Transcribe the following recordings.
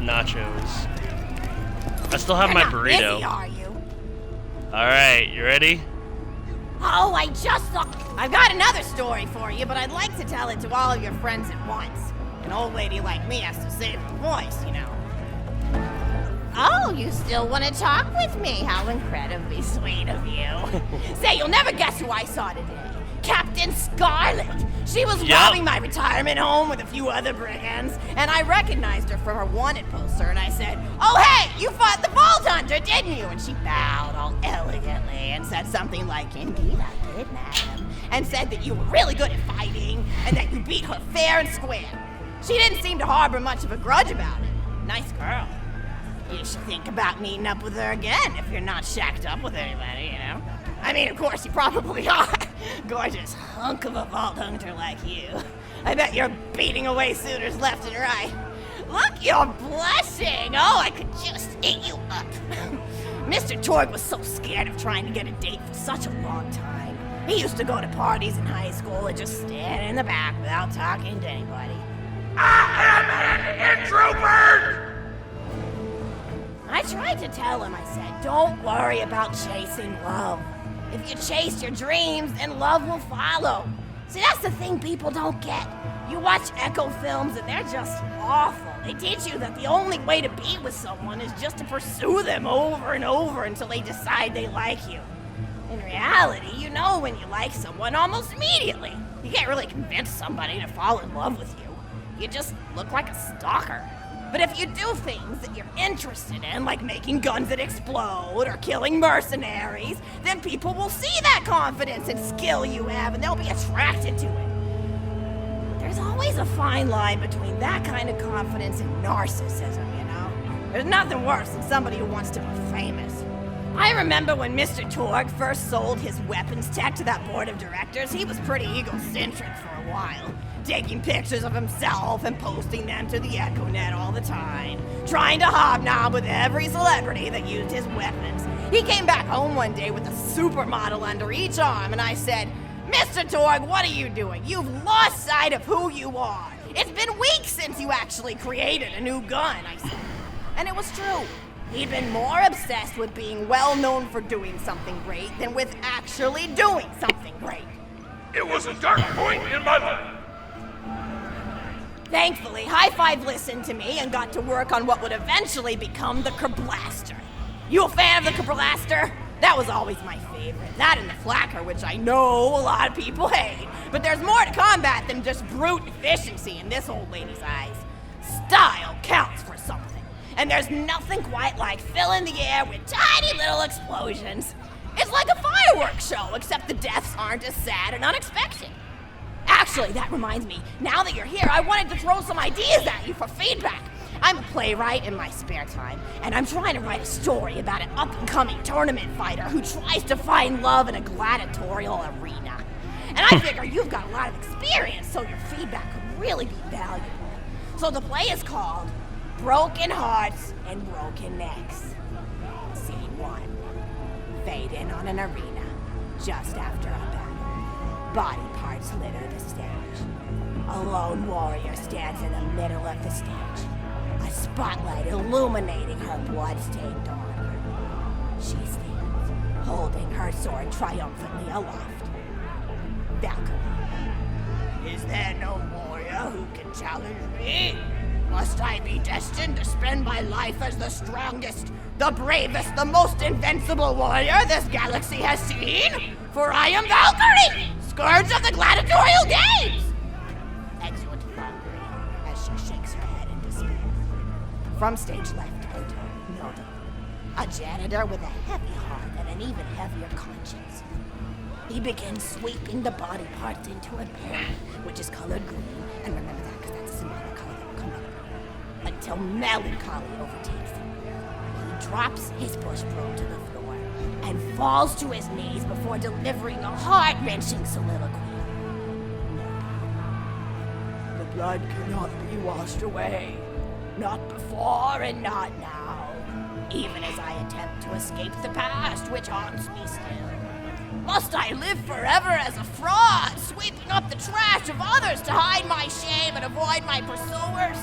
nachos. I still have my You're not burrito. busy, are you? Alright, you ready? Oh, I just thought... I've got another story for you, but I'd like to tell it to all of your friends at once. An old lady like me has to save her voice, you know. Oh, you still want to talk with me? How incredibly sweet of you. Say, you'll never guess who I saw today. Captain Scarlet. She was robbing my retirement home with a few other brigands, and I recognized her from her wanted poster, and I said, "Oh, hey, you fought the Vault Hunter, didn't you?" And she bowed all elegantly and said something like, "Indeed I did, madam," and said that you were really good at fighting, and that you beat her fair and square. She didn't seem to harbor much of a grudge about it. Nice girl. You should think about meeting up with her again if you're not shacked up with anybody, you know? I mean, of course, you probably are. Gorgeous hunk of a Vault Hunter like you. I bet you're beating away suitors left and right. Look, you're blushing. Oh, I could just eat you up. Mr. Torg was so scared of trying to get a date for such a long time. He used to go to parties in high school and just stand in the back without talking to anybody. I am an introvert! I tried to tell him, I said, don't worry about chasing love. If you chase your dreams, then love will follow. See, that's the thing people don't get. You watch Echo films and they're just awful. They teach you that the only way to be with someone is just to pursue them over and over until they decide they like you. In reality, you know when you like someone almost immediately. You can't really convince somebody to fall in love with you. You just look like a stalker. But if you do things that you're interested in, like making guns that explode or killing mercenaries, then people will see that confidence and skill you have and they'll be attracted to it. There's always a fine line between that kind of confidence and narcissism, you know? There's nothing worse than somebody who wants to be famous. I remember when Mr. Torg first sold his weapons tech to that board of directors, he was pretty egocentric for a while. Taking pictures of himself and posting them to the EchoNet all the time. Trying to hobnob with every celebrity that used his weapons. He came back home one day with a supermodel under each arm and I said, "Mr. Torg, what are you doing? You've lost sight of who you are. It's been weeks since you actually created a new gun," I said. And it was true. He'd been more obsessed with being well known for doing something great than with actually doing something great. It was a dark point in my life. Thankfully, High Five listened to me and got to work on what would eventually become the Kerblaster. You a fan of the Kerblaster? That was always my favorite. That and the Flacker, which I know a lot of people hate. But there's more to combat than just brute efficiency in this old lady's eyes. Style counts for something. And there's nothing quite like filling the air with tiny little explosions. It's like a fireworks show, except the deaths aren't as sad and unexpected. Actually, that reminds me, now that you're here, I wanted to throw some ideas at you for feedback. I'm a playwright in my spare time, and I'm trying to write a story about an up-and-coming tournament fighter who tries to find love in a gladiatorial arena. And I figure you've got a lot of experience, so your feedback could really be valuable. So the play is called Broken Hearts and Broken Necks. Scene 1. Fade in on an arena, just after a battle. Body parts litter the stage. A lone warrior stands in the middle of the stage, a spotlight illuminating her blood-stained armor. She stands, holding her sword triumphantly aloft. Valkyrie. Is there no warrior who can challenge me? Must I be destined to spend my life as the strongest, the bravest, the most invincible warrior this galaxy has seen? For I am Valkyrie, scourge of the gladiatorial games! Exeunt Valkyrie, as she shakes her head in despair. From stage left, enter Noda, a janitor with a heavy heart and an even heavier conscience. He begins sweeping the body parts into a bin, which is colored green, and remember that because that's a symbolic color that will come up, until melancholy overtakes him. He drops his push broom to the floor and falls to his knees before delivering a heart-wrenching soliloquy. No. The blood cannot be washed away. Not before and not now. Even as I attempt to escape the past which haunts me still. Must I live forever as a fraud, sweeping up the trash of others to hide my shame and avoid my pursuers?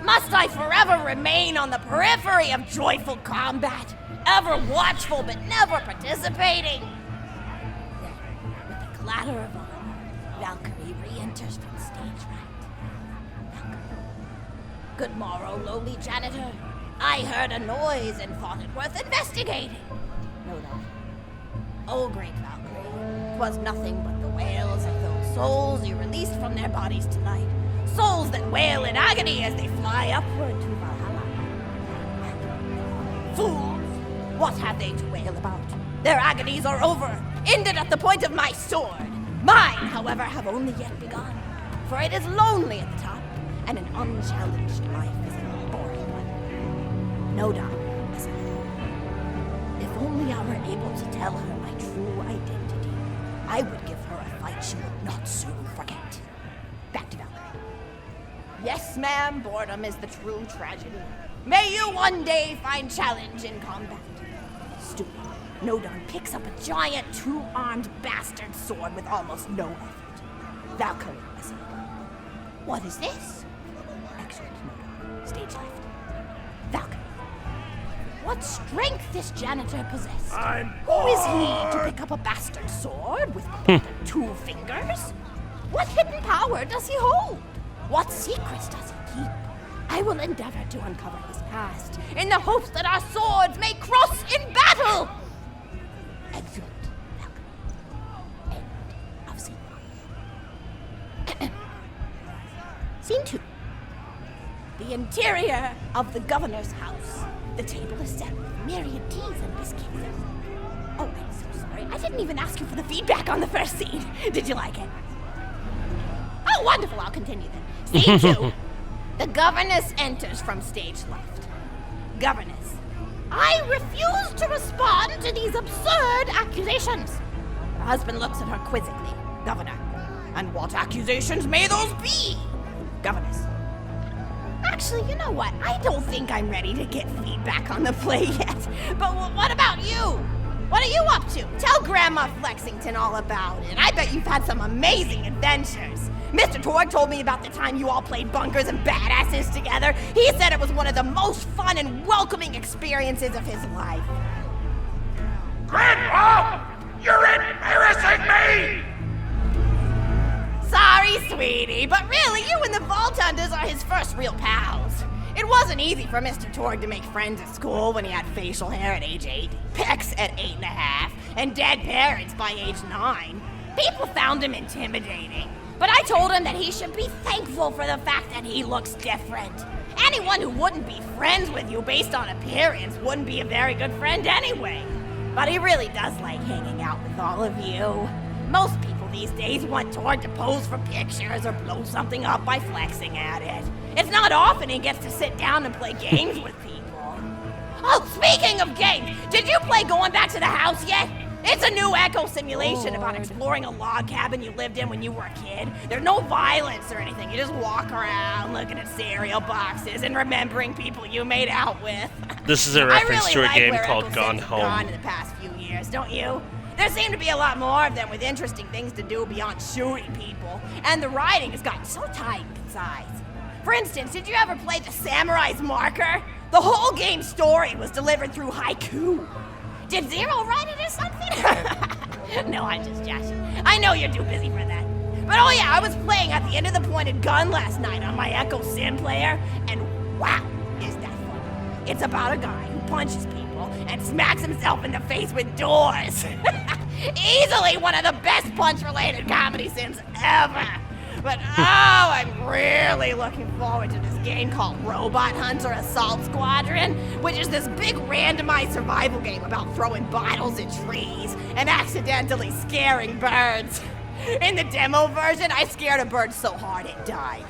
Must I forever remain on the periphery of joyful combat, ever watchful but never participating? Then, with the clatter of armor, Valkyrie re-enters from stage right. Valkyrie. Good morrow, lowly janitor. I heard a noise and thought it worth investigating. Know that. Oh, great Valkyrie, 'twas nothing but the wails of those souls you released from their bodies tonight. Souls that wail in agony as they fly upward to Valhalla. Fools! What have they to wail about? Their agonies are over, ended at the point of my sword. Mine, however, have only yet begun. For it is lonely at the top, and an unchallenged life is a boring one. No doubt, if only I were able to tell her my true identity, I would give her a fight she would not soon forget. Back to Valkyrie. Yes, ma'am, boredom is the true tragedy. May you one day find challenge in combat. Stupid. Nodon picks up a giant two-armed bastard sword with almost no effort. Valkyrie, aside. What is this? Excellent, Nodon. Stage left. Valkyrie. What strength this janitor possessed? Who is he to pick up a bastard sword with two fingers? What hidden power does he hold? What secrets does he keep? I will endeavor to uncover his past in the hopes that our swords may cross in battle! Excellent. End of scene 1. Scene 2. The interior of the governor's house. The table is set with myriad teas and biscuits. Oh, I'm so sorry. I didn't even ask you for the feedback on the first scene. Did you like it? Oh, wonderful. I'll continue then. Scene 2. The governess enters from stage left. Governess. I refuse to respond to these absurd accusations. Her husband looks at her quizzically. Governor. And what accusations may those be? Governess. Actually, you know what? I don't think I'm ready to get feedback on the play yet. But what about you? What are you up to? Tell Grandma Flexington all about it. I bet you've had some amazing adventures. Mr. Torg told me about the time you all played bunkers and badasses together. He said it was one of the most fun and welcoming experiences of his life. Grandpa! You're embarrassing me! Sorry, sweetie, but really, you and the Vault Hunters are his first real pals. It wasn't easy for Mr. Torg to make friends at school when he had facial hair at age 8, pecs at 8.5, and dead parents by age 9. People found him intimidating, but I told him that he should be thankful for the fact that he looks different. Anyone who wouldn't be friends with you based on appearance wouldn't be a very good friend anyway. But he really does like hanging out with all of you. Most people these days want Torg to pose for pictures or blow something up by flexing at it. It's not often he gets to sit down and play games with people. Oh, speaking of games, did you play Going Back to the House yet? It's a new echo simulation about exploring a log cabin you lived in when you were a kid. There's no violence or anything. You just walk around looking at cereal boxes and remembering people you made out with. This is a reference to a game called Echo Gone Sims have Home. gone in the past few years, don't you? There seem to be a lot more of them with interesting things to do beyond shooting people, and the writing has gotten so tight and concise. For instance, did you ever play The Samurai's Marker? The whole game's story was delivered through haiku. Did Zero write it or something? No, I'm just joshing. I know you're too busy for that. But oh yeah, I was playing at the end of the pointed gun last night on my Echo Sim player, and wow, is that fun. It's about a guy who punches people and smacks himself in the face with doors. Easily one of the best punch-related comedy sims ever. But oh, I'm really looking forward to this game called Robot Hunter Assault Squadron, which is this big randomized survival game about throwing bottles at trees and accidentally scaring birds. In the demo version, I scared a bird so hard it died.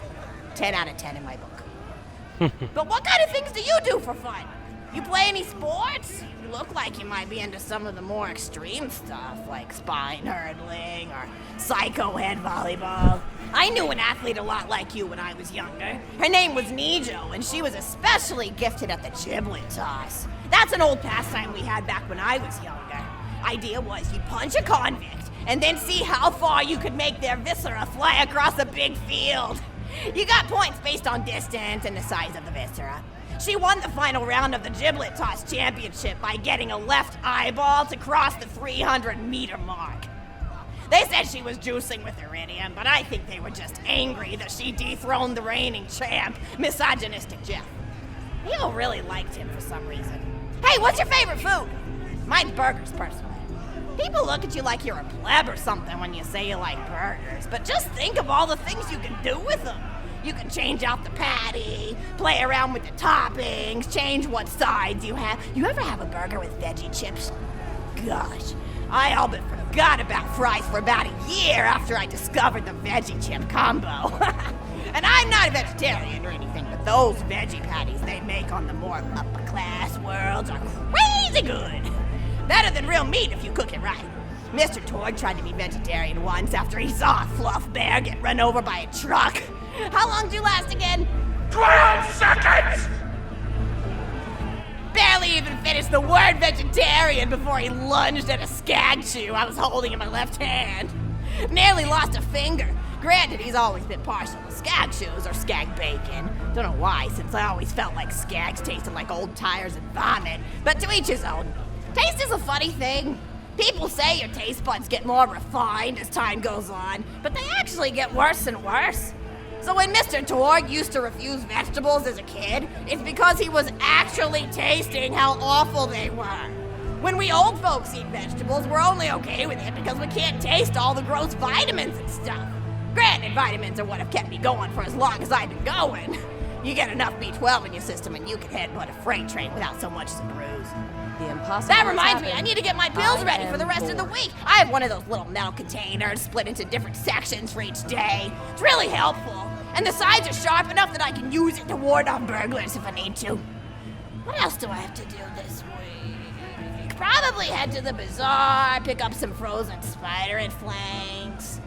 10 out of 10 in my book. But what kind of things do you do for fun? You play any sports? You look like you might be into some of the more extreme stuff, like spine hurdling or psycho head volleyball. I knew an athlete a lot like you when I was younger. Her name was Nijo, and she was especially gifted at the giblet toss. That's an old pastime we had back when I was younger. Idea was you'd punch a convict, and then see how far you could make their viscera fly across a big field. You got points based on distance and the size of the viscera. She won the final round of the giblet toss championship by getting a left eyeball to cross the 300-meter mark. They said she was juicing with iridium, but I think they were just angry that she dethroned the reigning champ, misogynistic Jeff. People really liked him for some reason. Hey, what's your favorite food? Mine's burgers, personally. People look at you like you're a pleb or something when you say you like burgers, but just think of all the things you can do with them. You can change out the patty, play around with the toppings, change what sides you have. You ever have a burger with veggie chips? Gosh, I all but forgot about fries for about a year after I discovered the veggie chip combo. And I'm not a vegetarian or anything, but those veggie patties they make on the more upper class worlds are crazy good. Better than real meat if you cook it right. Mr. Torg tried to be vegetarian once after he saw a fluff bear get run over by a truck. How long did you last again? 12 seconds! Barely even finished the word vegetarian before he lunged at a skag chew I was holding in my left hand. Nearly lost a finger. Granted, he's always been partial to skag chews or skag bacon. Don't know why, since I always felt like skags tasted like old tires and vomit. But to each his own. Taste is a funny thing. People say your taste buds get more refined as time goes on, but they actually get worse and worse. So when Mr. Torg used to refuse vegetables as a kid, it's because he was actually tasting how awful they were. When we old folks eat vegetables, we're only okay with it because we can't taste all the gross vitamins and stuff. Granted, vitamins are what have kept me going for as long as I've been going. You get enough B12 in your system and you can headbutt a freight train without so much as a bruise. The impossible That reminds me, has I happened. need to get my pills I ready for the am rest of the bored. week. I have one of those little metal containers split into different sections for each day. It's really helpful. And the sides are sharp enough that I can use it to ward off burglars if I need to. What else do I have to do this week? Probably head to the bazaar, pick up some frozen spider and flanks.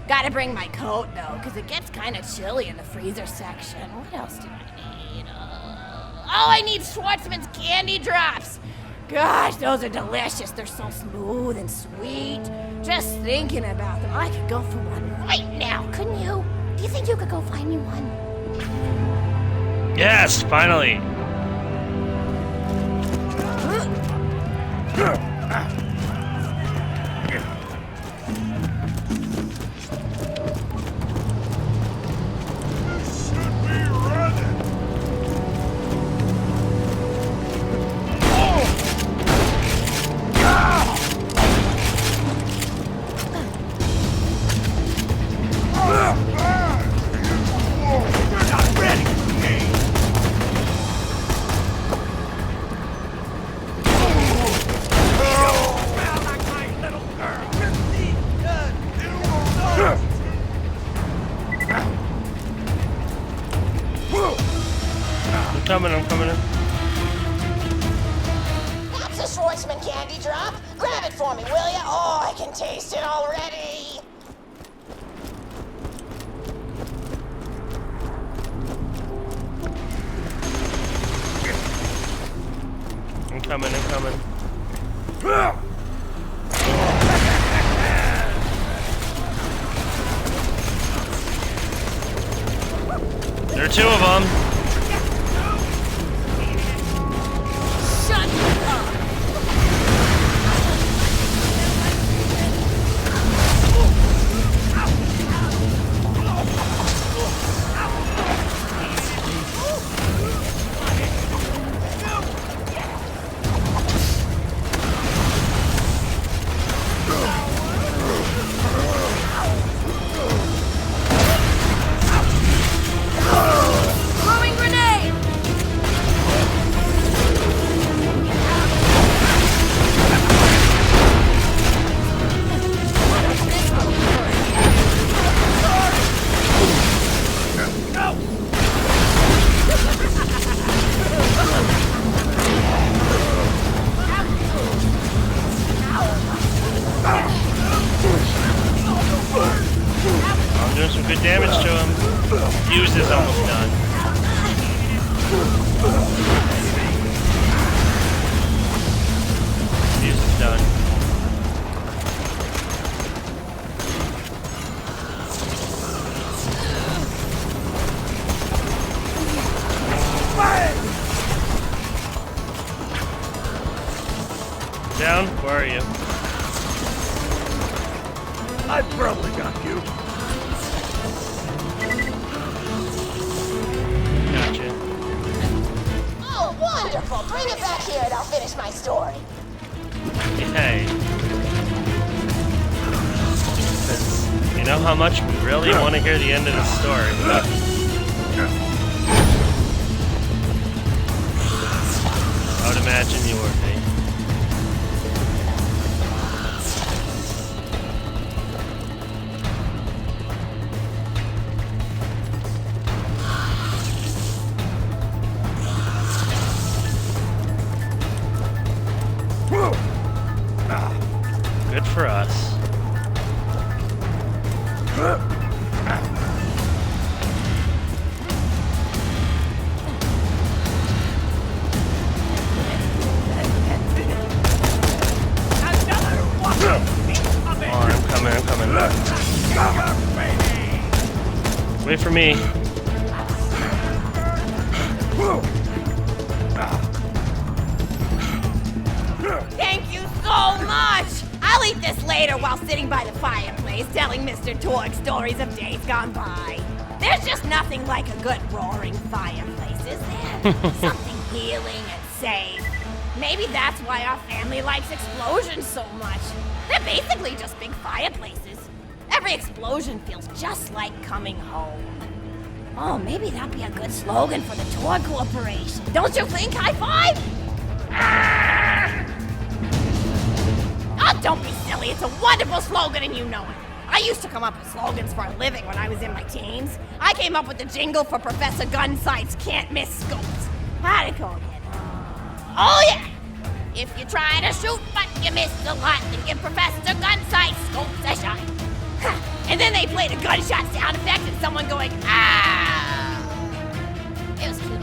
Gotta bring my coat though, because it gets kind of chilly in the freezer section. What else do I need? I need Schwartzman's candy drops. Gosh, those are delicious. They're so smooth and sweet. Just thinking about them, I could go for one right now, couldn't you? Do you think you could go find me one? Yes, finally. I'm coming in. That's a Schwartzman candy drop. Grab it for me, will ya? Oh, I can taste it already. I'm coming. There are two of them. Shut up! Throwing down? Where are you? I probably got you. Gotcha. Oh, wonderful. Bring it back here and I'll finish my story. Hey. You know how much we really want to hear the end of the story. I would imagine you would be. Good for us. I'm coming. Wait for me. Thank you so much! I'll eat this later while sitting by the fireplace telling Mr. Torg stories of days gone by. There's just nothing like a good roaring fireplace, is there? Something healing and safe. Maybe that's why our family likes explosions so much. They're basically just big fireplaces. Every explosion feels just like coming home. Oh, maybe that'd be a good slogan for the Torg Corporation. Don't you think, high five? Oh, don't be silly. It's a wonderful slogan and you know it. I used to come up with slogans for a living when I was in my teens. I came up with the jingle for Professor Gunsight's Can't Miss Scopes. How'd it go again? Oh, yeah! If you try to shoot but you miss a lot, then give Professor Gunsight Scopes a shot. And then they played a gunshot sound effect and someone going, ah! It was cute.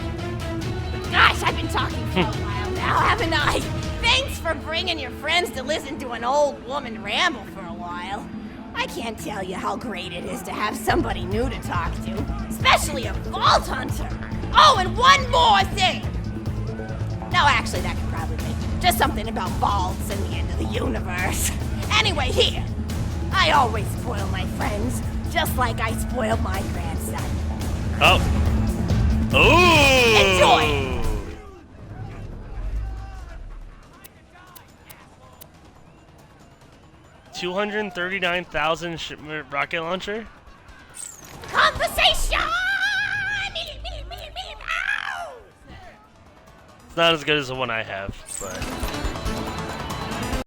Gosh, I've been talking for a while now, haven't I? Thanks for bringing your friends to listen to an old woman ramble for a while. I can't tell you how great it is to have somebody new to talk to, especially a vault hunter. Oh, and one more thing. No, actually, that could probably be just something about vaults and the end of the universe. Anyway, here. I always spoil my friends, just like I spoiled my grandson. Oh. Ooh. Enjoy. 239,000 rocket launcher? Conversation! It's not as good as the one I have, but